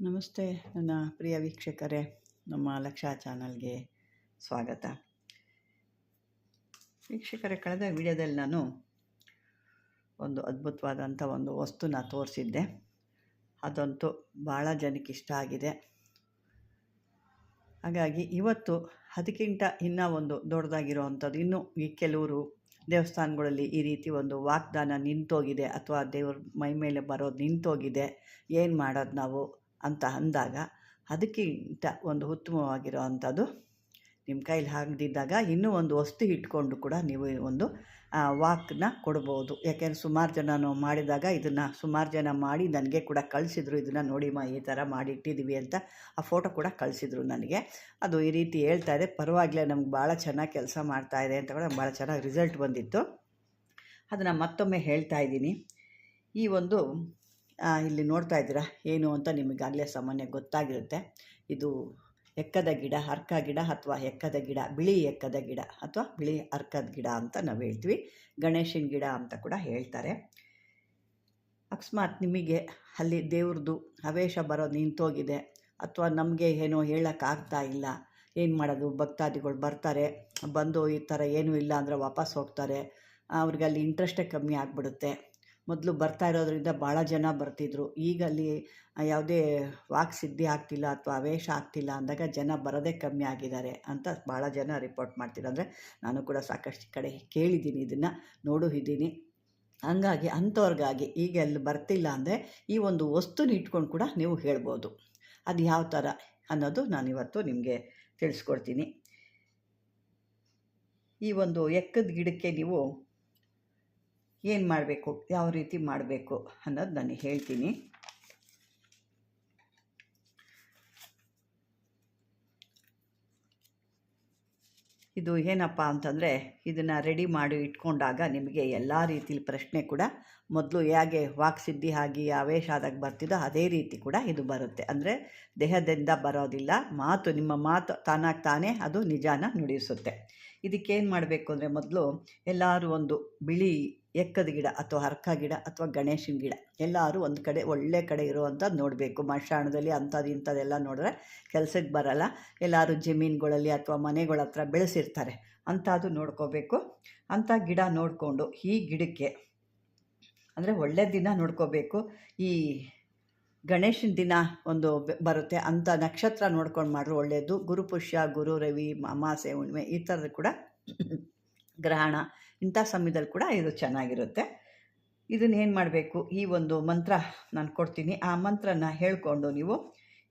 ನಮಸ್ತೆ ನನ್ನ ಪ್ರಿಯ ವೀಕ್ಷಕರೇ, ನಮ್ಮ ಲಕ್ಷ ಚಾನಲ್ಗೆ ಸ್ವಾಗತ. ವೀಕ್ಷಕರೇ, ಕಳೆದ ವಿಡಿಯೋದಲ್ಲಿ ನಾನು ಒಂದು ಅದ್ಭುತವಾದಂಥ ಒಂದು ವಸ್ತುನ ತೋರಿಸಿದ್ದೆ. ಅದಂತೂ ಭಾಳ ಜನಕ್ಕೆ ಇಷ್ಟ ಆಗಿದೆ. ಹಾಗಾಗಿ ಇವತ್ತು ಅದಕ್ಕಿಂತ ಇನ್ನೂ ಒಂದು ದೊಡ್ಡದಾಗಿರೋವಂಥದ್ದು, ಇನ್ನೂ ಈ ಕೆಲವರು ದೇವಸ್ಥಾನಗಳಲ್ಲಿ ಈ ರೀತಿ ಒಂದು ವಾಗ್ದಾನ ನಿಂತೋಗಿದೆ ಅಥವಾ ದೇವ್ರ ಮೈ ಮೇಲೆ ಬರೋದು ನಿಂತೋಗಿದೆ, ಏನು ಮಾಡೋದು ನಾವು ಅಂತ ಅಂದಾಗ ಅದಕ್ಕಿಂತ ಒಂದು ಉತ್ತಮವಾಗಿರೋ ಅಂಥದ್ದು ನಿಮ್ಮ ಕೈಲಿ ಆಗದಿದ್ದಾಗ ಇನ್ನೂ ಒಂದು ವಸ್ತು ಇಟ್ಕೊಂಡು ಕೂಡ ನೀವು ಒಂದು ವಾಕ್ನ ಕೊಡ್ಬೋದು. ಯಾಕೆಂದರೆ ಸುಮಾರು ಜನ ಮಾಡಿದಾಗ ಇದನ್ನು ಸುಮಾರು ಜನ ಮಾಡಿ ನನಗೆ ಕೂಡ ಕಳಿಸಿದ್ರು, ಇದನ್ನು ನೋಡಿಮ್ಮ ಈ ಥರ ಮಾಡಿಟ್ಟಿದ್ದೀವಿ ಅಂತ ಆ ಫೋಟೋ ಕೂಡ ಕಳಿಸಿದ್ರು ನನಗೆ. ಅದು ಈ ರೀತಿ ಹೇಳ್ತಾ ಇದೆ, ಪರವಾಗಿಲ್ಲ ನಮ್ಗೆ ಭಾಳ ಚೆನ್ನಾಗಿ ಕೆಲಸ ಮಾಡ್ತಾಯಿದೆ ಅಂತ ಕೂಡ ಭಾಳ ಚೆನ್ನಾಗಿ ರಿಸಲ್ಟ್ ಬಂದಿತ್ತು. ಅದನ್ನು ಮತ್ತೊಮ್ಮೆ ಹೇಳ್ತಾ ಇದ್ದೀನಿ. ಈ ಒಂದು ಇಲ್ಲಿ ನೋಡ್ತಾ ಇದ್ದೀರಾ ಏನು ಅಂತ ನಿಮಗಾಗಲೇ ಸಾಮಾನ್ಯ ಗೊತ್ತಾಗಿರುತ್ತೆ. ಇದು ಎಕ್ಕದ ಗಿಡ, ಅರ್ಕ ಗಿಡ ಅಥವಾ ಎಕ್ಕದ ಗಿಡ, ಬಿಳಿ ಎಕ್ಕದ ಗಿಡ ಅಥವಾ ಬಿಳಿ ಅರ್ಕದ ಗಿಡ ಅಂತ ನಾವು ಹೇಳ್ತೀವಿ. ಗಣೇಶನ ಗಿಡ ಅಂತ ಕೂಡ ಹೇಳ್ತಾರೆ. ಅಕಸ್ಮಾತ್ ನಿಮಗೆ ಅಲ್ಲಿ ದೇವ್ರದ್ದು ಆವೇಶ ಬರೋದು ನಿಂತೋಗಿದೆ ಅಥವಾ ನಮಗೆ ಏನೋ ಹೇಳೋಕ್ಕಾಗ್ತಾ ಇಲ್ಲ, ಏನು ಮಾಡೋದು, ಭಕ್ತಾದಿಗಳು ಬರ್ತಾರೆ, ಬಂದು ಈ ಥರ ಏನೂ ಇಲ್ಲ ಅಂದರೆ ವಾಪಸ್ ಹೋಗ್ತಾರೆ, ಅವ್ರಿಗೆ ಅಲ್ಲಿ ಇಂಟ್ರೆಸ್ಟೇ ಕಮ್ಮಿ ಆಗಿಬಿಡುತ್ತೆ. ಮೊದಲು ಬರ್ತಾ ಇರೋದ್ರಿಂದ ಭಾಳ ಜನ ಬರ್ತಿದ್ರು, ಈಗ ಅಲ್ಲಿ ಯಾವುದೇ ವಾಕ್ ಸಿದ್ಧಿ ಆಗ್ತಿಲ್ಲ ಅಥವಾ ಆವೇಶ ಆಗ್ತಿಲ್ಲ ಅಂದಾಗ ಜನ ಬರೋದೇ ಕಮ್ಮಿ ಆಗಿದ್ದಾರೆ ಅಂತ ಭಾಳ ಜನ ರಿಪೋರ್ಟ್ ಮಾಡ್ತೀರ. ಅಂದರೆ ನಾನು ಕೂಡ ಸಾಕಷ್ಟು ಕಡೆ ಕೇಳಿದ್ದೀನಿ, ಇದನ್ನು ನೋಡಿದ್ದೀನಿ. ಹಂಗಾಗಿ ಅಂಥವ್ರಿಗಾಗಿ ಈಗ ಅಲ್ಲಿ ಬರ್ತಿಲ್ಲ ಅಂದರೆ ಈ ಒಂದು ವಸ್ತುನ ಇಟ್ಕೊಂಡು ಕೂಡ ನೀವು ಹೇಳ್ಬೋದು. ಅದು ಯಾವ ಥರ ಅನ್ನೋದು ನಾನಿವತ್ತು ನಿಮಗೆ ತಿಳಿಸ್ಕೊಡ್ತೀನಿ. ಈ ಒಂದು ಎಕ್ಕದ ಗಿಡಕ್ಕೆ ನೀವು ಏನು ಮಾಡಬೇಕು, ಯಾವ ರೀತಿ ಮಾಡಬೇಕು ಅನ್ನೋದು ನಾನು ಹೇಳ್ತೀನಿ. ಇದು ಏನಪ್ಪ ಅಂತಂದರೆ, ಇದನ್ನು ರೆಡಿ ಮಾಡಿ ಇಟ್ಕೊಂಡಾಗ ನಿಮಗೆ ಎಲ್ಲ ರೀತಿಲಿ ಪ್ರಶ್ನೆ ಕೂಡ ಮೊದಲು ಹೇಗೆ ವಾಕ್ಸಿದ್ಧಿ ಆಗಿ ಆವೇಶ ಆದಾಗ ಬರ್ತಿದ್ದೋ ಅದೇ ರೀತಿ ಕೂಡ ಇದು ಬರುತ್ತೆ. ಅಂದರೆ ದೇಹದಿಂದ ಬರೋದಿಲ್ಲ, ನಿಮ್ಮ ಮಾತು ತಾನಾಗಿ ತಾನೇ ಅದು ನಿಜಾನ ನುಡಿಸುತ್ತೆ. ಇದಕ್ಕೇನು ಮಾಡಬೇಕು ಅಂದರೆ, ಮೊದಲು ಎಲ್ಲರೂ ಒಂದು ಬಿಳಿ ಎಕ್ಕದ ಗಿಡ ಅಥವಾ ಅರ್ಕ ಗಿಡ ಅಥವಾ ಗಣೇಶನ ಗಿಡ ಎಲ್ಲರೂ ಒಂದು ಕಡೆ ಒಳ್ಳೆ ಕಡೆ ಇರುವಂಥದ್ದು ನೋಡಬೇಕು. ಮಶಾಣದಲ್ಲಿ ಅಂಥದ್ದು ಇಂಥದ್ದೆಲ್ಲ ನೋಡಿದ್ರೆ ಕೆಲಸಕ್ಕೆ ಬರಲ್ಲ. ಎಲ್ಲರೂ ಜಮೀನುಗಳಲ್ಲಿ ಅಥವಾ ಮನೆಗಳ ಹತ್ರ ಬೆಳೆಸಿರ್ತಾರೆ, ಅಂಥದ್ದು ನೋಡ್ಕೋಬೇಕು. ಅಂಥ ಗಿಡ ನೋಡಿಕೊಂಡು ಈ ಗಿಡಕ್ಕೆ ಅಂದರೆ ಒಳ್ಳೆ ದಿನ ನೋಡ್ಕೋಬೇಕು. ಈ ಗಣೇಶನ ದಿನ ಒಂದು ಬರುತ್ತೆ, ಅಂಥ ನಕ್ಷತ್ರ ನೋಡ್ಕೊಂಡು ಮಾಡ್ರೆ ಒಳ್ಳೆಯದು. ಗುರು ಪುಷ್ಯ, ಗುರು ರವಿ, ಅಮಾಸೆ, ಹುಣ್ಣಿಮೆ ಈ ಥರದ್ದು ಕೂಡ ಗ್ರಹಣ ಇಂಥ ಸಮಯದಲ್ಲಿ ಕೂಡ ಇದು ಚೆನ್ನಾಗಿರುತ್ತೆ. ಇದನ್ನೇನು ಮಾಡಬೇಕು, ಈ ಒಂದು ಮಂತ್ರ ನಾನು ಕೊಡ್ತೀನಿ, ಆ ಮಂತ್ರನ ಹೇಳ್ಕೊಂಡು ನೀವು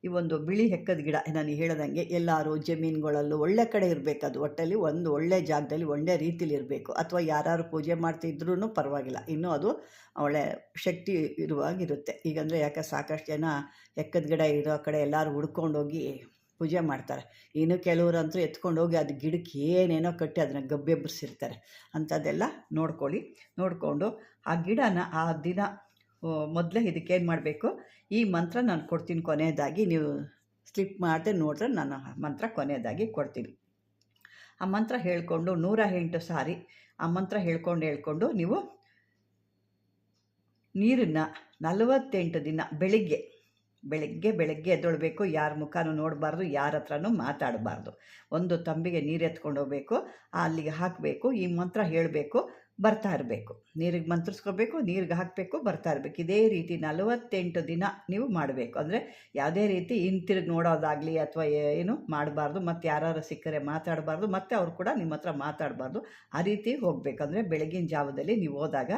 ಈ ಒಂದು ಬಿಳಿ ಎಕ್ಕದ ಗಿಡ ನಾನು ಹೇಳ್ದಂಗೆ ಎಲ್ಲರೂ ಜಮೀನುಗಳಲ್ಲೂ ಒಳ್ಳೆ ಕಡೆ ಇರಬೇಕು. ಅದು ಒಟ್ಟಲ್ಲಿ ಒಂದು ಒಳ್ಳೆ ಜಾಗದಲ್ಲಿ ಒಳ್ಳೆ ರೀತಿಲಿ ಇರಬೇಕು. ಅಥವಾ ಯಾರು ಪೂಜೆ ಮಾಡ್ತಿದ್ರೂ ಪರವಾಗಿಲ್ಲ, ಇನ್ನೂ ಅದು ಒಳ್ಳೆ ಶಕ್ತಿ ಇರುವಾಗಿರುತ್ತೆ. ಈಗಂದರೆ ಯಾಕೆ ಸಾಕಷ್ಟು ಜನ ಎಕ್ಕದ ಗಿಡ ಇರೋ ಕಡೆ ಎಲ್ಲರೂ ಹುಡ್ಕೊಂಡೋಗಿ ಪೂಜೆ ಮಾಡ್ತಾರೆ. ಇನ್ನು ಕೆಲವರಂತೂ ಎತ್ಕೊಂಡು ಹೋಗಿ ಅದು ಗಿಡಕ್ಕೆ ಏನೇನೋ ಕಟ್ಟಿ ಅದನ್ನು ಗಬ್ಬೆಬ್ಬರಿಸಿರ್ತಾರೆ. ಅಂಥದ್ದೆಲ್ಲ ನೋಡಿಕೊಂಡು ಆ ಗಿಡನ ಆ ದಿನ ಮೊದಲೇ ಇದಕ್ಕೇನು ಮಾಡಬೇಕು, ಈ ಮಂತ್ರ ನಾನು ಕೊಡ್ತೀನಿ ಕೊನೆಯದಾಗಿ, ನೀವು ಸ್ಲಿಪ್ ಮಾಡದೆ ನೋಡಿದ್ರೆ ನಾನು ಮಂತ್ರ ಕೊನೆಯದಾಗಿ ಕೊಡ್ತೀನಿ. ಆ ಮಂತ್ರ ಹೇಳಿಕೊಂಡು 108 ಸಾರಿ ಆ ಮಂತ್ರ ಹೇಳ್ಕೊಂಡು ನೀವು ನೀರನ್ನು 48 ದಿನ ಬೆಳಗ್ಗೆ ಎದ್ದೊಳ್ಬೇಕು. ಯಾರ ಮುಖನೂ ನೋಡಬಾರ್ದು, ಯಾರ ಹತ್ರನೂ ಮಾತಾಡಬಾರ್ದು. ಒಂದು ತಂಬಿಗೆ ನೀರು ಎತ್ಕೊಂಡು ಹೋಗಬೇಕು, ಅಲ್ಲಿಗೆ ಹಾಕಬೇಕು, ಈ ಮಂತ್ರ ಹೇಳಬೇಕು, ಬರ್ತಾ ಇರಬೇಕು. ನೀರಿಗೆ ಮಂತ್ರಿಸ್ಕೋಬೇಕು, ನೀರಿಗೆ ಹಾಕಬೇಕು, ಬರ್ತಾ ಇರಬೇಕು. ಇದೇ ರೀತಿ 48 ದಿನ ನೀವು ಮಾಡಬೇಕು. ಅಂದರೆ ಯಾವುದೇ ರೀತಿ ಹಿಂತಿರುಗಿ ನೋಡೋದಾಗಲಿ ಅಥವಾ ಏನು ಮಾಡಬಾರ್ದು, ಮತ್ತು ಯಾರು ಸಿಕ್ಕರೆ ಮಾತಾಡಬಾರ್ದು, ಮತ್ತು ಅವ್ರು ಕೂಡ ನಿಮ್ಮ ಹತ್ರ ಮಾತಾಡಬಾರ್ದು. ಆ ರೀತಿ ಹೋಗಬೇಕು. ಅಂದರೆ ಬೆಳಗಿನ ಜಾವದಲ್ಲಿ ನೀವು ಹೋದಾಗ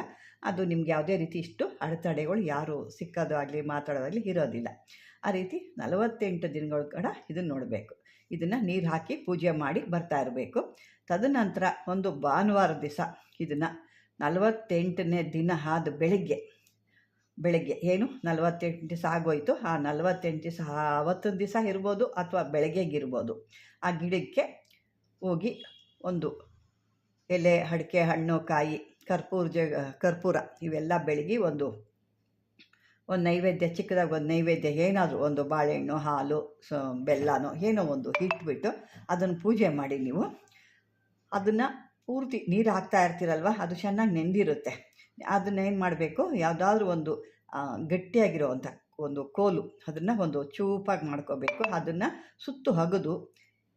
ಅದು ನಿಮ್ಗೆ ಯಾವುದೇ ರೀತಿ ಇಷ್ಟು ಅಡೆತಡೆಗಳು ಯಾರು ಸಿಕ್ಕೋದಾಗಲಿ ಮಾತಾಡೋದಾಗಲಿ ಇರೋದಿಲ್ಲ. ಆ ರೀತಿ 48 ದಿನಗಳ ಕಡೆ ಇದನ್ನು ನೋಡಬೇಕು. ಇದನ್ನು ನೀರು ಹಾಕಿ ಪೂಜೆ ಮಾಡಿ ಬರ್ತಾ ಇರಬೇಕು. ತದನಂತರ ಒಂದು ಭಾನುವಾರ ದಿವಸ ಇದನ್ನು 48ನೇ ದಿನ ಆದ ಬೆಳಗ್ಗೆ ಏನು 48 ದಿವಸ ಆಗೋಯ್ತು, ಆ 48 ದಿವಸ ಆವತ್ತಿನ ದಿವಸ ಇರ್ಬೋದು ಅಥವಾ ಬೆಳಗ್ಗೆಗಿರ್ಬೋದು, ಆ ಗಿಡಕ್ಕೆ ಹೋಗಿ ಒಂದು ಎಲೆ, ಅಡಿಕೆ, ಹಣ್ಣು, ಕಾಯಿ, ಕರ್ಪೂರ ಇವೆಲ್ಲ ಬೆಳಗಿ ಒಂದು ನೈವೇದ್ಯ, ಚಿಕ್ಕದಾಗಿ ಒಂದು ನೈವೇದ್ಯ ಏನಾದರೂ ಒಂದು ಬಾಳೆಹಣ್ಣು, ಹಾಲು, ಬೆಲ್ಲನೋ ಏನೋ ಒಂದು ಇಟ್ಬಿಟ್ಟು ಅದನ್ನು ಪೂಜೆ ಮಾಡಿ. ನೀವು ಅದನ್ನು ಪೂರ್ತಿ ನೀರು ಹಾಕ್ತಾ ಇರ್ತೀರಲ್ವ, ಅದು ಚೆನ್ನಾಗಿ ನೆಂದಿರುತ್ತೆ. ಅದನ್ನು ಏನು ಮಾಡಬೇಕು, ಯಾವುದಾದ್ರೂ ಒಂದು ಗಟ್ಟಿಯಾಗಿರೋವಂಥ ಒಂದು ಕೋಲು ಅದನ್ನು ಒಂದು ಚೂಪಾಗಿ ಮಾಡ್ಕೋಬೇಕು. ಅದನ್ನು ಸುತ್ತು ಹಗದು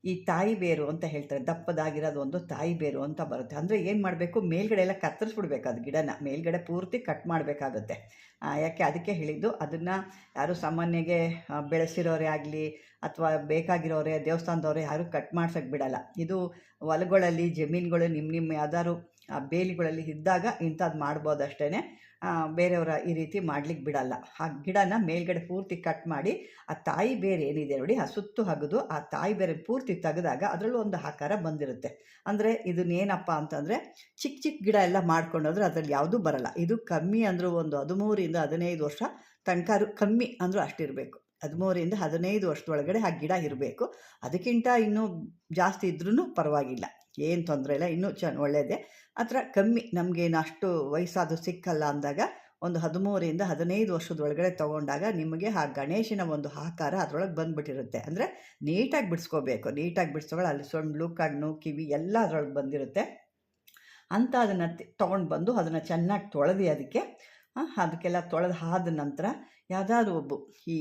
ಈ ತಾಯಿ ಬೇರು ಅಂತ ಹೇಳ್ತಾರೆ, ದಪ್ಪದಾಗಿರೋದು ಒಂದು ತಾಯಿ ಬೇರು ಅಂತ ಬರುತ್ತೆ. ಅಂದರೆ ಏನು ಮಾಡಬೇಕು, ಮೇಲ್ಗಡೆ ಎಲ್ಲ ಕತ್ತರಿಸ್ಬಿಡ್ಬೇಕು, ಅದು ಗಿಡನ ಮೇಲ್ಗಡೆ ಪೂರ್ತಿ ಕಟ್ ಮಾಡಬೇಕಾಗುತ್ತೆ. ಯಾಕೆ ಅದಕ್ಕೆ ಹೇಳಿದ್ದು, ಅದನ್ನು ಯಾರು ಸಾಮಾನ್ಯಗೆ ಬೆಳೆಸಿರೋರೇ ಆಗಲಿ ಅಥವಾ ಬೇಕಾಗಿರೋರೇ ದೇವಸ್ಥಾನದವರೇ ಯಾರೂ ಕಟ್ ಮಾಡ್ಸೋಕ್ಕೆ ಬಿಡಲ್ಲ. ಇದು ಹೊಲಗಳಲ್ಲಿ ಜಮೀನುಗಳು ನಿಮ್ಮ ಯಾವ್ದಾದ್ರು ಬೇಲಿಗಳಲ್ಲಿ ಇದ್ದಾಗ ಇಂಥದ್ದು ಮಾಡ್ಬೋದು ಅಷ್ಟೇ. ಬೇರೆಯವರ ಈ ರೀತಿ ಮಾಡ್ಲಿಕ್ಕೆ ಬಿಡಲ್ಲ. ಆ ಗಿಡನ ಮೇಲ್ಗಡೆ ಪೂರ್ತಿ ಕಟ್ ಮಾಡಿ ಆ ತಾಯಿ ಬೇರೆ ಏನಿದೆ ನೋಡಿ, ಆ ಸುತ್ತು ಹಗದು ಆ ತಾಯಿ ಬೇರೆ ಪೂರ್ತಿ ತೆಗೆದಾಗ ಅದರಲ್ಲೂ ಒಂದು ಆಕಾರ ಬಂದಿರುತ್ತೆ. ಅಂದರೆ ಇದನ್ನೇನಪ್ಪ ಅಂತಂದರೆ ಚಿಕ್ಕ ಚಿಕ್ಕ ಗಿಡ ಎಲ್ಲ ಮಾಡ್ಕೊಂಡೋದ್ರೆ ಅದರಲ್ಲಿ ಯಾವುದೂ ಬರಲ್ಲ. ಇದು ಕಮ್ಮಿ ಅಂದರೂ ಒಂದು 13ರಿಂದ 15 ವರ್ಷ ತನಕ, ಕಮ್ಮಿ ಅಂದರೂ ಅಷ್ಟಿರಬೇಕು. 13ರಿಂದ 15 ವರ್ಷದೊಳಗಡೆ ಆ ಗಿಡ ಇರಬೇಕು. ಅದಕ್ಕಿಂತ ಇನ್ನೂ ಜಾಸ್ತಿ ಇದ್ರೂ ಪರವಾಗಿಲ್ಲ, ಏನು ತೊಂದರೆ ಇಲ್ಲ, ಇನ್ನೂ ಒಳ್ಳೆಯದೇ. ಆ ಥರ ಕಮ್ಮಿ ನಮಗೇನು ಅಷ್ಟು ವಯಸ್ಸಾದರೂ ಸಿಕ್ಕಲ್ಲ ಅಂದಾಗ ಒಂದು 13ರಿಂದ 15 ವರ್ಷದೊಳಗಡೆ ತೊಗೊಂಡಾಗ ನಿಮಗೆ ಆ ಗಣೇಶನ ಒಂದು ಆಕಾರ ಅದರೊಳಗೆ ಬಂದುಬಿಟ್ಟಿರುತ್ತೆ. ಅಂದರೆ ನೀಟಾಗಿ ಬಿಡಿಸ್ಕೋಬೇಕು. ನೀಟಾಗಿ ಬಿಡಿಸ್ಕೊಳ್ಳೋ ಅಲ್ಲಿ ಸೊಂಡ್ಲು ಕಣ್ಣು ಕಿವಿ ಎಲ್ಲ ಅದರೊಳಗೆ ಬಂದಿರುತ್ತೆ ಅಂತ. ಅದನ್ನು ತೊಗೊಂಡು ಬಂದು ಅದನ್ನು ಚೆನ್ನಾಗಿ ತೊಳೆದು ಅದಕ್ಕೆಲ್ಲ ತೊಳೆದು ಆದ ನಂತರ ಯಾವುದಾದ್ರು ಒಬ್ಬ ಈ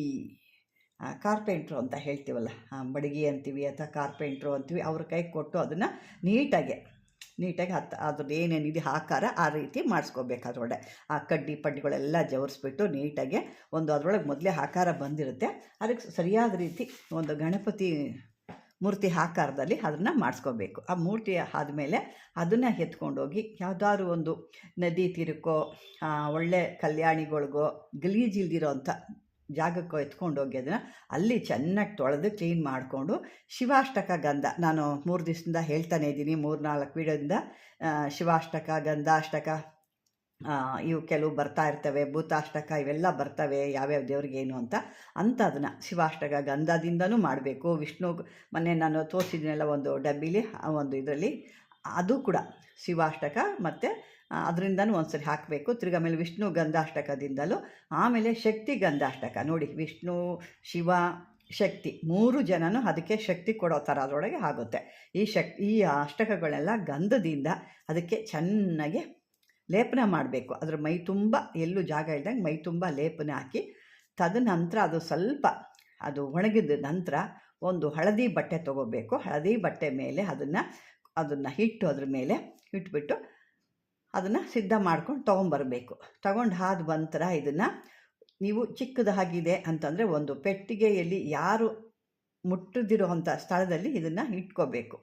ಕಾರ್ಪೆಂಟ್ರು ಅಂತ ಹೇಳ್ತೀವಲ್ಲ, ಬಡಗಿ ಅಂತೀವಿ ಅಥವಾ ಕಾರ್ಪೆಂಟ್ರು ಅಂತೀವಿ, ಅವ್ರ ಕೈಗೆ ಕೊಟ್ಟು ಅದನ್ನು ನೀಟಾಗಿ ಅದ್ರದ್ದು ಏನೇನಿದೆ ಆಕಾರ ಆ ರೀತಿ ಮಾಡಿಸ್ಕೋಬೇಕು. ಅದರೊಳಗೆ ಆ ಕಡ್ಡಿ ಪಡ್ಡಿಗಳೆಲ್ಲ ಜವರಿಸ್ಬಿಟ್ಟು ನೀಟಾಗಿ ಒಂದು ಅದರೊಳಗೆ ಮೊದಲೇ ಆಕಾರ ಬಂದಿರುತ್ತೆ, ಅದಕ್ಕೆ ಸರಿಯಾದ ರೀತಿ ಒಂದು ಗಣಪತಿ ಮೂರ್ತಿ ಆಕಾರದಲ್ಲಿ ಅದನ್ನು ಮಾಡಿಸ್ಕೋಬೇಕು. ಆ ಮೂರ್ತಿ ಆದಮೇಲೆ ಅದನ್ನು ಎತ್ಕೊಂಡೋಗಿ ಯಾವುದಾದ್ರು ಒಂದು ನದಿ ತೀರಕ್ಕೋ ಒಳ್ಳೆ ಕಲ್ಯಾಣಿಗಳಿಗೋ ಗಲೀಜಿಲ್ದಿರೋ ಅಂಥ ಜಾಗಕ್ಕೋ ಎತ್ಕೊಂಡೋಗಿ ಅದನ್ನು ಅಲ್ಲಿ ಚೆನ್ನಾಗಿ ತೊಳೆದು ಕ್ಲೀನ್ ಮಾಡಿಕೊಂಡು ಶಿವಾಷ್ಟಕ ಗಂಧ, ನಾನು 3 ದಿವಸದಿಂದ ಹೇಳ್ತಾನೆ ಇದ್ದೀನಿ, 3-4 ವೀಡಿಯೋದಿಂದ ಶಿವಾಷ್ಟಕ ಗಂಧಾಷ್ಟಕ ಇವು ಕೆಲವು ಬರ್ತಾ ಇರ್ತವೆ, ಭೂತಾಷ್ಟಕ ಇವೆಲ್ಲ ಬರ್ತವೆ, ಯಾವ್ಯಾವ ದೇವ್ರಿಗೇನು ಅಂತ ಅದನ್ನು ಶಿವಾಷ್ಟಕ ಗಂಧದಿಂದನೂ ಮಾಡಬೇಕು. ವಿಷ್ಣು ಮೊನ್ನೆ ನಾನು ತೋರಿಸಿದ್ದೀನಲ್ಲ ಒಂದು ಡಬ್ಬಿಲಿ, ಒಂದು ಇದರಲ್ಲಿ ಅದು ಕೂಡ ಶಿವಾಷ್ಟಕ ಮತ್ತು ಅದರಿಂದನೂ ಒಂದ್ಸರಿ ಹಾಕಬೇಕು. ತಿರ್ಗಿ ಆಮೇಲೆ ವಿಷ್ಣು ಗಂಧಾಷ್ಟಕದಿಂದಲೂ, ಆಮೇಲೆ ಶಕ್ತಿ ಗಂಧಾಷ್ಟಕ ನೋಡಿ, ವಿಷ್ಣು ಶಿವ ಶಕ್ತಿ 3 ಜನನೂ ಅದಕ್ಕೆ ಶಕ್ತಿ ಕೊಡೋ ಥರ ಅದರೊಳಗೆ ಆಗುತ್ತೆ. ಈ ಅಷ್ಟಕಗಳೆಲ್ಲ ಗಂಧದಿಂದ ಅದಕ್ಕೆ ಚೆನ್ನಾಗಿ ಲೇಪನ ಮಾಡಬೇಕು. ಅದ್ರ ಮೈ ತುಂಬ ಎಲ್ಲೂ ಜಾಗ ಇಲ್ದಂಗೆ ಮೈ ತುಂಬ ಲೇಪನ ಹಾಕಿ, ತದನಂತರ ಅದು ಸ್ವಲ್ಪ ಅದು ಒಣಗಿದ ನಂತರ ಒಂದು ಹಳದಿ ಬಟ್ಟೆ ತೊಗೋಬೇಕು. ಹಳದಿ ಬಟ್ಟೆ ಮೇಲೆ ಅದನ್ನು ಇಟ್ಟು ಅದ್ರ ಮೇಲೆ ಇಟ್ಬಿಟ್ಟು ಅದನ್ನು ಸಿದ್ಧ ಮಾಡ್ಕೊಂಡು ತೊಗೊಂಬರಬೇಕು. ತೊಗೊಂಡು ಬಂತರ ಇದನ್ನು ನೀವು ಚಿಕ್ಕದಾಗಿದೆ ಅಂತಂದರೆ ಒಂದು ಪೆಟ್ಟಿಗೆಯಲ್ಲಿ ಯಾರು ಮುಟ್ಟದಿರೋ ಅಂಥ ಸ್ಥಳದಲ್ಲಿ ಇದನ್ನು ಇಟ್ಕೋಬೇಕು.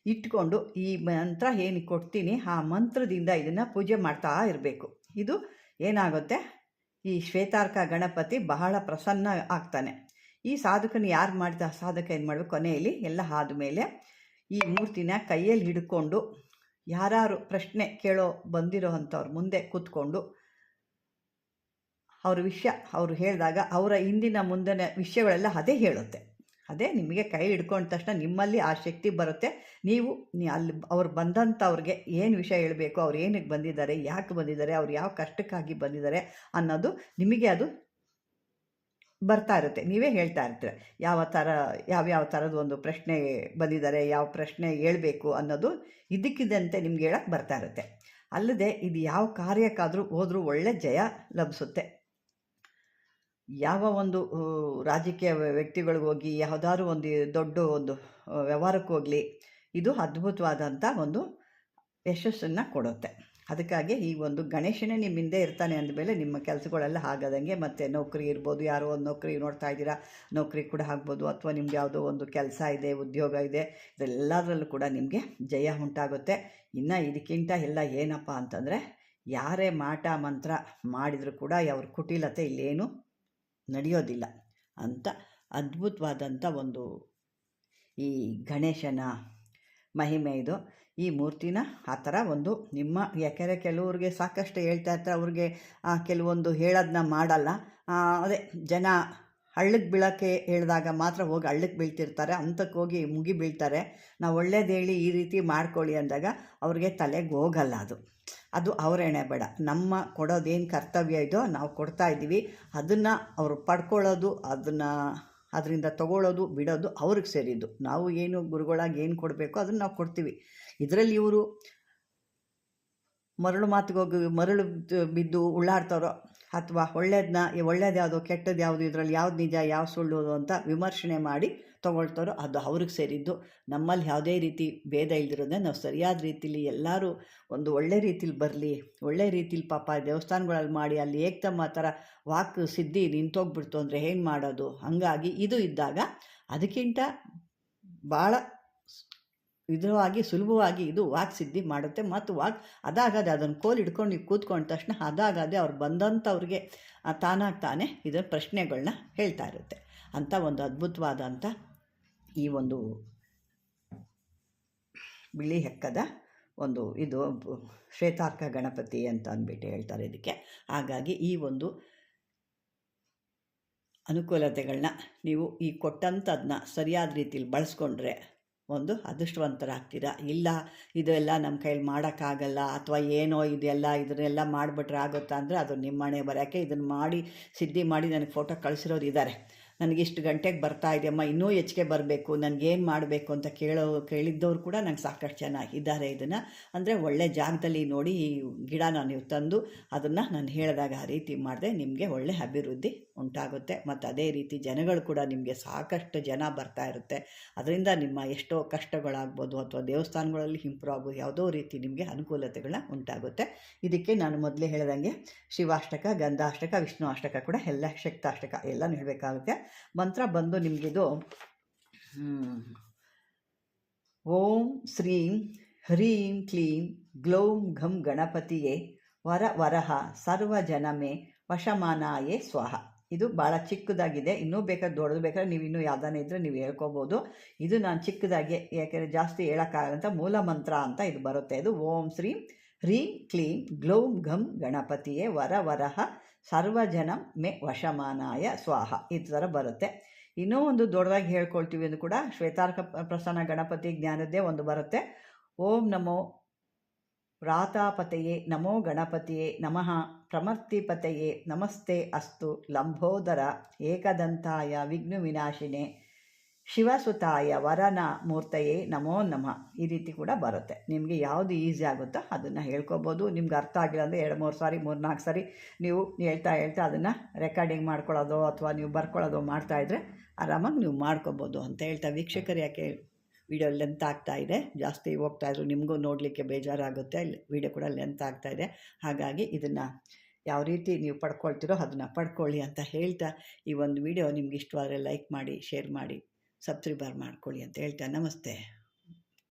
ಇಟ್ಕೊಂಡು ಈ ಮಂತ್ರ ಏನು ಕೊಡ್ತೀನಿ ಆ ಮಂತ್ರದಿಂದ ಇದನ್ನು ಪೂಜೆ ಮಾಡ್ತಾ ಇರಬೇಕು. ಇದು ಏನಾಗುತ್ತೆ, ಈ ಶ್ವೇತಾರ್ಕ ಗಣಪತಿ ಬಹಳ ಪ್ರಸನ್ನ ಆಗ್ತಾನೆ. ಈ ಸಾಧಕನ ಯಾರು ಮಾಡಿದ ಸಾಧಕ ಏನು ಮಾಡಬೇಕು, ಕೊನೆಯಲ್ಲಿ ಎಲ್ಲ ಆದಮೇಲೆ ಈ ಮೂರ್ತಿನ ಕೈಯಲ್ಲಿ ಹಿಡ್ಕೊಂಡು ಯಾರು ಪ್ರಶ್ನೆ ಕೇಳೋ ಬಂದಿರೋ ಅಂಥವ್ರ ಮುಂದೆ ಕೂತ್ಕೊಂಡು ಅವ್ರ ವಿಷಯ ಅವರು ಹೇಳಿದಾಗ ಅವರ ಹಿಂದಿನ ಮುಂದಿನ ವಿಷಯಗಳೆಲ್ಲ ಅದೇ ಹೇಳುತ್ತೆ. ಅದೇ ನಿಮಗೆ ಕೈ ಹಿಡ್ಕೊಂಡ ತಕ್ಷಣ ನಿಮ್ಮಲ್ಲಿ ಆ ಶಕ್ತಿ ಬರುತ್ತೆ. ನೀವು ಅಲ್ಲಿ ಅವ್ರು ಬಂದಂಥವ್ರಿಗೆ ಏನು ವಿಷಯ ಹೇಳಬೇಕು, ಅವ್ರು ಏನಕ್ಕೆ ಬಂದಿದ್ದಾರೆ, ಯಾಕೆ ಬಂದಿದ್ದಾರೆ, ಅವ್ರು ಯಾವ ಕಷ್ಟಕ್ಕಾಗಿ ಬಂದಿದ್ದಾರೆ ಅನ್ನೋದು ನಿಮಗೆ ಅದು ಬರ್ತಾ ಇರುತ್ತೆ. ನೀವೇ ಹೇಳ್ತಾ ಇರ್ತೀರ ಯಾವ್ಯಾವ ಥರದ ಒಂದು ಪ್ರಶ್ನೆ ಬಂದಿದ್ದಾರೆ, ಯಾವ ಪ್ರಶ್ನೆ ಹೇಳ್ಬೇಕು ಅನ್ನೋದು ಇದಕ್ಕಿದ್ದಂತೆ ನಿಮ್ಗೆ ಹೇಳಕ್ಕೆ ಬರ್ತಾ ಇರುತ್ತೆ. ಅಲ್ಲದೆ ಇದು ಯಾವ ಕಾರ್ಯಕ್ಕಾದರೂ ಹೋದರೂ ಒಳ್ಳೆ ಜಯ ಲಭಿಸುತ್ತೆ. ಯಾವ ಒಂದು ರಾಜಕೀಯ ವ್ಯಕ್ತಿಗಳಿಗೋಗಿ ಯಾವುದಾದ್ರು ಒಂದು ದೊಡ್ಡ ಒಂದು ವ್ಯವಹಾರಕ್ಕೆ ಹೋಗಲಿ, ಇದು ಅದ್ಭುತವಾದಂಥ ಒಂದು ಯಶಸ್ಸನ್ನು ಕೊಡುತ್ತೆ. ಅದಕ್ಕಾಗಿ ಈ ಒಂದು ಗಣೇಶನೇ ನಿಮ್ಮ ಹಿಂದೆ ಇರ್ತಾನೆ ಅಂದಮೇಲೆ ನಿಮ್ಮ ಕೆಲಸಗಳೆಲ್ಲ ಆಗದಂಗೆ, ಮತ್ತು ನೌಕರಿ ಇರ್ಬೋದು, ಯಾರೋ ಒಂದು ನೌಕರಿ ನೋಡ್ತಾ ಇದ್ದೀರಾ, ನೌಕರಿ ಕೂಡ ಆಗ್ಬೋದು, ಅಥವಾ ನಿಮ್ಗೆ ಯಾವುದೋ ಒಂದು ಕೆಲಸ ಇದೆ, ಉದ್ಯೋಗ ಇದೆ, ಇದೆಲ್ಲದರಲ್ಲೂ ಕೂಡ ನಿಮಗೆ ಜಯ ಉಂಟಾಗುತ್ತೆ. ಇನ್ನು ಇದಕ್ಕಿಂತ ಎಲ್ಲ ಏನಪ್ಪ ಅಂತಂದರೆ, ಯಾರೇ ಮಾಟ ಮಂತ್ರ ಮಾಡಿದರೂ ಕೂಡ ಅವ್ರ ಕುಟಿಲತೆ ಇಲ್ಲೇನು ನಡೆಯೋದಿಲ್ಲ ಅಂತ ಅದ್ಭುತವಾದಂಥ ಒಂದು ಈ ಗಣೇಶನ ಮಹಿಮೆ ಇದು. ಈ ಮೂರ್ತಿನ ಆ ಥರ ಒಂದು ನಿಮ್ಮ, ಯಾಕೆಂದರೆ ಕೆಲವ್ರಿಗೆ ಸಾಕಷ್ಟು ಹೇಳ್ತಾ ಇರ್ತಾರೆ, ಅವ್ರಿಗೆ ಕೆಲವೊಂದು ಹೇಳೋದನ್ನ ಮಾಡಲ್ಲ. ಅದೇ ಜನ ಹಳ್ಳಕ್ಕೆ ಬೀಳೋಕ್ಕೆ ಹೇಳಿದಾಗ ಮಾತ್ರ ಹೋಗಿ ಹಳ್ಳಕ್ಕೆ ಬೀಳ್ತಿರ್ತಾರೆ, ಅಂಥಕ್ಕೆ ಹೋಗಿ ಮುಗಿ ಬೀಳ್ತಾರೆ. ನಾವು ಒಳ್ಳೇದು ಹೇಳಿ ಈ ರೀತಿ ಮಾಡ್ಕೊಳ್ಳಿ ಅಂದಾಗ ಅವ್ರಿಗೆ ತಲೆಗೆ ಹೋಗಲ್ಲ. ಅದು ಅವರೇಣೆ ಬೇಡ. ನಮ್ಮ ಕೊಡೋದೇನು ಕರ್ತವ್ಯ ಇದೋ ನಾವು ಕೊಡ್ತಾ ಇದ್ದೀವಿ, ಅದನ್ನು ಅವರು ಪಡ್ಕೊಳ್ಳೋದು, ಅದರಿಂದ ತಗೊಳ್ಳೋದು ಬಿಡೋದು ಅವ್ರಿಗೆ ಸೇರಿದ್ದು. ನಾವು ಏನು ಗುರುಗಳಾಗಿ ಏನು ಕೊಡಬೇಕು ಅದನ್ನು ನಾವು ಕೊಡ್ತೀವಿ. ಇದರಲ್ಲಿ ಇವರು ಮರಳು ಮಾತಿಗೆ ಹೋಗಿ ಮರಳು ಬಿದ್ದು ಉಳ್ಳಾಡ್ತಾರೋ ಅಥವಾ ಒಳ್ಳೇದು ಯಾವುದು ಕೆಟ್ಟದ್ದು ಯಾವುದು, ಇದರಲ್ಲಿ ಯಾವ್ದು ನಿಜ ಯಾವ್ದು ಸುಳ್ಳು ಅಂತ ವಿಮರ್ಶನೆ ಮಾಡಿ ತೊಗೊಳ್ತಾರೋ ಅದು ಅವ್ರಿಗೆ ಸೇರಿದ್ದು. ನಮ್ಮಲ್ಲಿ ಯಾವುದೇ ರೀತಿ ಭೇದ ಇಲ್ದಿರೋದನ್ನ ನಾವು ಸರಿಯಾದ ರೀತಿಲಿ ಎಲ್ಲರೂ ಒಂದು ಒಳ್ಳೆ ರೀತಿಲಿ ಬರಲಿ, ಒಳ್ಳೆ ರೀತಿಲಿ ಪಾಪ ದೇವಸ್ಥಾನಗಳಲ್ಲಿ ಮಾಡಿ ಅಲ್ಲಿ ಏಕ್ದಮ್ ಆ ಥರ ವಾಕ್ ಸಿದ್ಧಿ ನಿಂತೋಗ್ಬಿಡ್ತು ಅಂದರೆ ಏನು ಮಾಡೋದು. ಹಾಗಾಗಿ ಇದು ಇದ್ದಾಗ ಅದಕ್ಕಿಂತ ಭಾಳ ಇದವಾಗಿ ಸುಲಭವಾಗಿ ಇದು ವಾಕ್ ಸಿದ್ಧಿ ಮಾಡುತ್ತೆ. ಮತ್ತು ಅದಾಗದೆ ಅದನ್ನು ಕೋಲ್ ಹಿಡ್ಕೊಂಡು ನೀವು ಕೂತ್ಕೊಂಡ ತಕ್ಷಣ ಅದಾಗದೆ ಅವ್ರು ಬಂದಂಥವ್ರಿಗೆ ತಾನೇ ಇದರ ಪ್ರಶ್ನೆಗಳನ್ನ ಹೇಳ್ತಾ ಇರುತ್ತೆ. ಅಂಥ ಒಂದು ಅದ್ಭುತವಾದಂಥ ಈ ಒಂದು ಬಿಳಿ ಹೆಕ್ಕದ ಒಂದು ಇದು ಶ್ವೇತಾರ್ಕ ಗಣಪತಿ ಅಂತ ಅಂದ್ಬಿಟ್ಟು ಹೇಳ್ತಾರೆ ಇದಕ್ಕೆ. ಹಾಗಾಗಿ ಈ ಒಂದು ಅನುಕೂಲತೆಗಳನ್ನ ನೀವು ಈ ಕೊಟ್ಟಂಥದನ್ನ ಸರಿಯಾದ ರೀತಿಯಲ್ಲಿ ಬಳಸ್ಕೊಂಡ್ರೆ ಒಂದು ಅದೃಷ್ಟವಂತರಾಗ್ತೀರ. ಇಲ್ಲ ಇದೆಲ್ಲ ನಮ್ಮ ಕೈಲಿ ಮಾಡೋಕ್ಕಾಗಲ್ಲ ಅಥವಾ ಏನೋ ಇದನ್ನೆಲ್ಲ ಮಾಡಿಬಿಟ್ರೆ ಆಗುತ್ತಾ ಅಂದರೆ ಅದು ನಿಮ್ಮ ಹಣೆ ಬರೋಕ್ಕೆ. ಇದನ್ನು ಮಾಡಿ ಸಿದ್ಧಿ ಮಾಡಿ ನನಗೆ ಫೋಟೋ ಕಳಿಸಿರೋರು ಇದ್ದಾರೆ. ನನಗಿಷ್ಟು ಗಂಟೆಗೆ ಬರ್ತಾ ಇದೆಯಮ್ಮ, ಇನ್ನೂ ಹೆಚ್ಚಿಗೆ ಬರಬೇಕು, ನನಗೇನು ಮಾಡಬೇಕು ಅಂತ ಕೇಳಿದ್ದವ್ರು ಕೂಡ ನಂಗೆ ಸಾಕಷ್ಟು ಜನ ಇದ್ದಾರೆ. ಇದನ್ನು ಅಂದರೆ ಒಳ್ಳೆ ಜಾಗದಲ್ಲಿ ನೋಡಿ ಈ ಗಿಡನ ನೀವು ತಂದು ಅದನ್ನು ನಾನು ಹೇಳಿದಾಗ ಆ ರೀತಿ ಮಾಡಿದೆ ನಿಮಗೆ ಒಳ್ಳೆ ಅಭಿವೃದ್ಧಿ ಉಂಟಾಗುತ್ತೆ. ಮತ್ತು ಅದೇ ರೀತಿ ಜನಗಳು ಕೂಡ ನಿಮಗೆ ಸಾಕಷ್ಟು ಜನ ಬರ್ತಾ ಇರುತ್ತೆ. ಅದರಿಂದ ನಿಮ್ಮ ಎಷ್ಟೋ ಕಷ್ಟಗಳಾಗ್ಬೋದು ಅಥವಾ ದೇವಸ್ಥಾನಗಳಲ್ಲಿ ಇಂಪ್ರೂವ್ ಆಗ್ಬೋದು, ಯಾವುದೋ ರೀತಿ ನಿಮಗೆ ಅನುಕೂಲತೆಗಳನ್ನ ಉಂಟಾಗುತ್ತೆ. ಇದಕ್ಕೆ ನಾನು ಮೊದಲೇ ಹೇಳಿದಂಗೆ ಶಿವಾಷ್ಟಕ, ಗಂಧಾಷ್ಟಕ, ವಿಷ್ಣು ಅಷ್ಟಕ ಕೂಡ ಎಲ್ಲ ಶಕ್ತಾಷ್ಟಕ ಎಲ್ಲನೂ ಹೇಳಬೇಕಾಗುತ್ತೆ. ಮಂತ್ರ ಬಂದು ನಿಮಗಿದು ಓಂ ಶ್ರೀಂ ಹ್ರೀಂ ಕ್ಲೀಂ ಗ್ಲೌಂ ಘಂ ಗಣಪತಿಯೇ ವರಹ ಸರ್ವಜನಮೇ ವಶಮಾನಾಯೇ ಸ್ವಾಹ. ಇದು ಭಾಳ ಚಿಕ್ಕದಾಗಿದೆ. ಇನ್ನೂ ಬೇಕಾದ್ರೆ ದೊಡ್ಡದು ಬೇಕಾದ್ರೆ ನೀವು ಇನ್ನೂ ಯಾವ್ದಾನ ಇದ್ದರೆ ನೀವು ಹೇಳ್ಕೊಬೋದು. ಇದು ನಾನು ಚಿಕ್ಕದಾಗಿ ಯಾಕೆಂದರೆ ಜಾಸ್ತಿ ಹೇಳೋಕ್ಕಾಗಂತ ಮೂಲ ಮಂತ್ರ ಅಂತ ಇದು ಬರುತ್ತೆ. ಇದು ಓಂ ಶ್ರೀಂ ಹ್ರೀಂ ಕ್ಲೀಂ ಗ್ಲೌಂ ಘಂ ಗಣಪತಿಯೇ ವರಹ ಸರ್ವಜನಂ ಮೇ ವಶಮಾನಾಯ ಸ್ವಾಹ. ಈ ಥರ ಬರುತ್ತೆ. ಇನ್ನೂ ಒಂದು ದೊಡ್ಡದಾಗಿ ಹೇಳ್ಕೊಳ್ತೀವಿ ಅಂದು ಕೂಡ ಶ್ವೇತಾರ್ಕ ಪ್ರಸನ್ನ ಗಣಪತಿ ಜ್ಞಾನದ್ದೇ ಒಂದು ಬರುತ್ತೆ. ಓಂ ನಮೋ ವ್ರಾತಾಪತೆಯೇ ನಮೋ ಗಣಪತಿಯೇ ನಮಃ ಪ್ರಮರ್ತಿಪತೆಯೇ ನಮಸ್ತೆ ಅಸ್ತು ಲಂಬೋದರ ಏಕದಂತಾಯ ವಿಘ್ನ ವಿನಾಶಿನೇ ಶಿವಸುತಾಯ ವರನ ಮೂರ್ತಯೇ ನಮೋ ನಮಃ. ಈ ರೀತಿ ಕೂಡ ಬರುತ್ತೆ. ನಿಮಗೆ ಯಾವುದು ಈಸಿ ಆಗುತ್ತೋ ಅದನ್ನು ಹೇಳ್ಕೊಬೋದು. ನಿಮ್ಗೆ ಅರ್ಥ ಆಗಿಲ್ಲ ಅಂದರೆ 2-3 ಸಾರಿ 3-4 ಸಾರಿ ನೀವು ಹೇಳ್ತಾ ಅದನ್ನು ರೆಕಾರ್ಡಿಂಗ್ ಮಾಡ್ಕೊಳ್ಳೋದು ಅಥವಾ ನೀವು ಬರ್ಕೊಳ್ಳೋದು ಮಾಡ್ತಾಯಿದ್ರೆ ಆರಾಮಾಗಿ ನೀವು ಮಾಡ್ಕೊಬೋದು ಅಂತ ಹೇಳ್ತಾ, ವೀಕ್ಷಕರು ಯಾಕೆ ವಿಡಿಯೋ ಲೆಂತ್ ಆಗ್ತಾಯಿದೆ, ಜಾಸ್ತಿ ಹೋಗ್ತಾಯಿದ್ರು ನಿಮಗೂ ನೋಡಲಿಕ್ಕೆ ಬೇಜಾರಾಗುತ್ತೆ, ವಿಡಿಯೋ ಕೂಡ ಲೆಂತ್ ಆಗ್ತಾಯಿದೆ. ಹಾಗಾಗಿ ಇದನ್ನು ಯಾವ ರೀತಿ ನೀವು ಪಡ್ಕೊಳ್ತೀರೋ ಅದನ್ನು ಪಡ್ಕೊಳ್ಳಿ ಅಂತ ಹೇಳ್ತಾ, ಈ ಒಂದು ವಿಡಿಯೋ ನಿಮ್ಗೆ ಇಷ್ಟವಾದರೆ ಲೈಕ್ ಮಾಡಿ, ಶೇರ್ ಮಾಡಿ, ಸಬ್ಸ್ಕ್ರೈಬ್ ಮಾಡ್ಕೊಳ್ಳಿ ಅಂತ ಹೇಳ್ತಾ ನಮಸ್ತೆ.